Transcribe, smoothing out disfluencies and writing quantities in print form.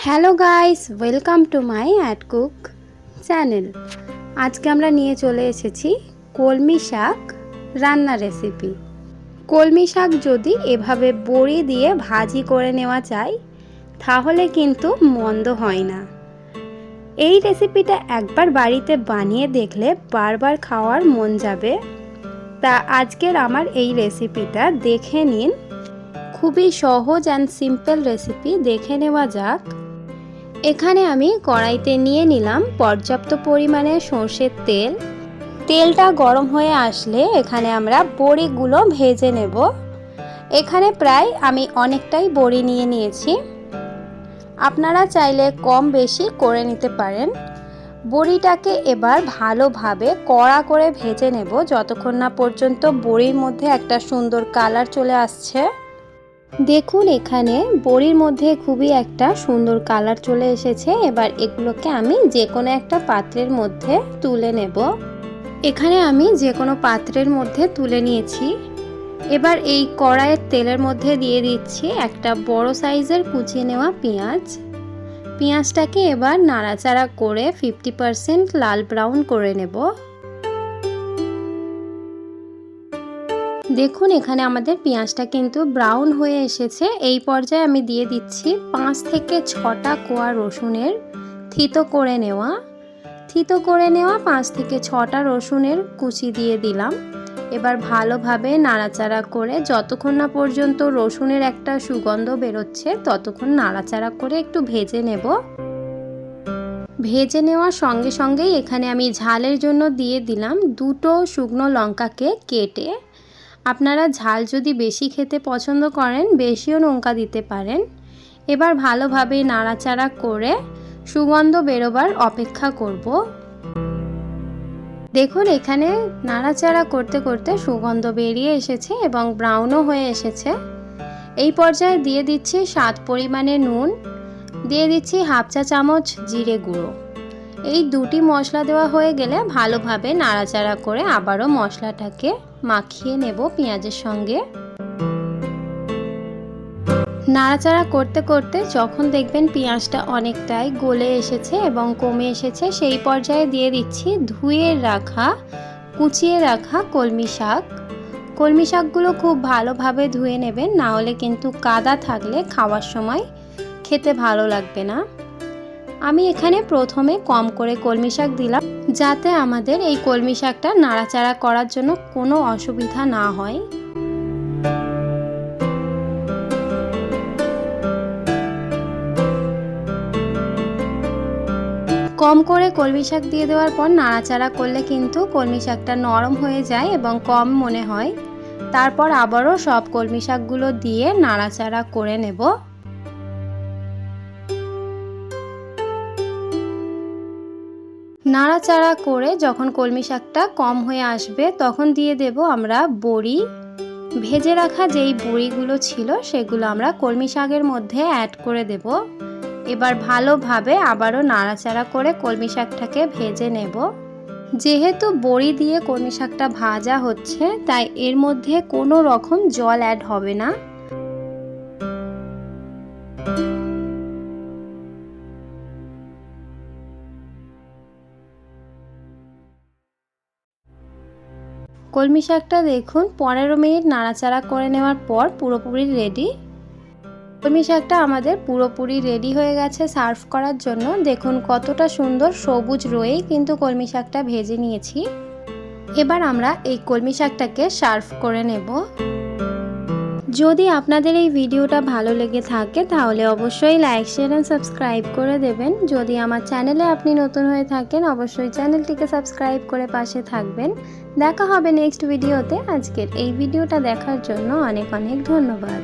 Hello guys, welcome to my at cook channel. আজকে আমরা নিয়ে চলে এসেছি কলমি শাক রান্না রেসিপি। কলমি শাক যদি এভাবে বড়ি দিয়ে ভাজি করে নেওয়া যায় তাহলে কিন্তু মন্দ হয় না। এই রেসিপিটা একবার বাড়িতে বানিয়ে দেখলে বারবার খাওয়ার মন যাবে। তা আজকের আমার এই রেসিপিটা দেখে নিন। খুবই সহজ অ্যান্ড সিম্পল রেসিপি, দেখে নেওয়া যাক। এখানে আমি কড়াইতে নিয়ে নিলাম পর্যাপ্ত পরিমাণে সর্ষের তেল। তেলটা গরম হয়ে আসলে এখানে আমরা বড়িগুলো ভেজে নেব। এখানে প্রায় আমি অনেকটাই বড়ি নিয়ে নিয়েছি, আপনারা চাইলে কম বেশি করে নিতে পারেন। বড়িটাকে এবার ভালোভাবে কড়া করে ভেজে নেব যতক্ষণ না পর্যন্ত বড়ির মধ্যে একটা সুন্দর কালার চলে আসছে। দেখুন এখানে বড়ির মধ্যে খুবই একটা সুন্দর কালার চলে এসেছে। এবার এগুলোকে আমি যে কোনো একটা পাত্রের মধ্যে তুলে নেব। এখানে আমি যে কোনো পাত্রের মধ্যে তুলে নিয়েছি। এবার এই কড়াইয়ের তেলের মধ্যে দিয়ে দিচ্ছি একটা বড় সাইজের কুচিয়ে নেওয়া পেঁয়াজ। পেঁয়াজটাকে এবার নাড়াচাড়া করে 50% লাল ব্রাউন করে নেব। দেখুন এখানে আমাদের পেঁয়াজটা কিন্তু ব্রাউন হয়ে এসেছে। এই পর্যায়ে আমি দিয়ে দিচ্ছি 5 থেকে 6টা কোয়া রসুনের থিতো করে নেওয়া 5 থেকে 6টা রসুনের কুচি দিয়ে দিলাম। এবার ভালোভাবে নাড়াচাড়া করে যতক্ষণ না পর্যন্ত রসুনের একটা সুগন্ধ বেরোচ্ছে ততক্ষণ নাড়াচাড়া করে একটু ভেজে নেব। ভেজে নেওয়ার সঙ্গে সঙ্গেই এখানে আমি ঝালের জন্য দিয়ে দিলাম 2টো শুকনো লঙ্কাকে কেটে। আপনারা ঝাল যদি বেশি খেতে পছন্দ করেন বেশিও লঙ্কা দিতে পারেন। এবার ভালোভাবে নাড়াচাড়া করে সুগন্ধ বেরোবার অপেক্ষা করব। দেখুন এখানে নাড়াচাড়া করতে করতে সুগন্ধ বেরিয়ে এসেছে এবং ব্রাউনও হয়ে এসেছে। এই পর্যায়ে দিয়ে দিচ্ছি স্বাদ পরিমাণে নুন, দিয়ে দিচ্ছি হাফ চা চামচ জিরে গুঁড়ো। এই দুটি মশলা দেওয়া হয়ে গেলে ভালোভাবে নাড়াচাড়া করে আবারও মশলাটাকে মাখিয়ে নেব পেঁয়াজের সঙ্গে। নাড়াচাড়া করতে করতে যখন দেখবেন পেঁয়াজটা অনেকটাই গলে এসেছে এবং কমে এসেছে সেই পর্যায়ে দিয়ে দিচ্ছি কুচিয়ে রাখা কলমি শাকগুলো খুব ভালোভাবে ধুয়ে নেবেন, না হলে কিন্তু কাদা থাকলে খাওয়ার সময় খেতে ভালো লাগবে না। আমি এখানে প্রথমে কম করে কলমি শাক দিলাম যাতে আমাদের এই কলমি শাকটা নাড়াচাড়া করার জন্য কোনো অসুবিধা না হয়। কম করে কলমি শাক দিয়ে দেওয়ার পর নাড়াচাড়া করলে কিন্তু কলমি শাকটা নরম হয়ে যায় এবং কম মনে হয়। তারপর আবারও সব কলমি শাকগুলো দিয়ে নাড়াচাড়া করে নেব। নাড়াচাড়া করে যখন কলমি শাকটা কম হয়ে আসবে তখন দিয়ে দেব আমরা বড়ি। ভেজে রাখা যেই বড়িগুলো ছিল সেগুলো আমরা কলমি শাকের মধ্যে অ্যাড করে দেব। এবার ভালোভাবে আবারও নাড়াচাড়া করে কলমি শাকটাকে ভেজে নেব। যেহেতু বড়ি দিয়ে কলমি শাকটা ভাজা হচ্ছে তাই এর মধ্যে কোনো রকম জল অ্যাড হবে না। কলমি শাকটা দেখুন 15 মিনিট নাড়াচাড়া করে নেওয়ার পর পুরোপুরি রেডি। কলমি শাকটা আমাদের পুরোপুরি রেডি হয়ে গেছে সার্ভ করার জন্য। দেখুন কতটা সুন্দর সবুজ রয়েই কিন্তু কলমি শাকটা ভেজে নিয়েছি। এবার আমরা এই কলমি শাকটাকে সার্ভ করে নেব। যদি আপনাদের এই ভিডিওটা ভালো লেগে থাকে তাহলে অবশ্যই লাইক, শেয়ার এন্ড সাবস্ক্রাইব করে দেবেন। যদি আমার চ্যানেলে আপনি নতুন হয়ে থাকেন অবশ্যই চ্যানেলটিকে সাবস্ক্রাইব করে পাশে থাকবেন। দেখা হবে নেক্সট ভিডিওতে। আজকের এই ভিডিওটা দেখার জন্য অনেক অনেক ধন্যবাদ।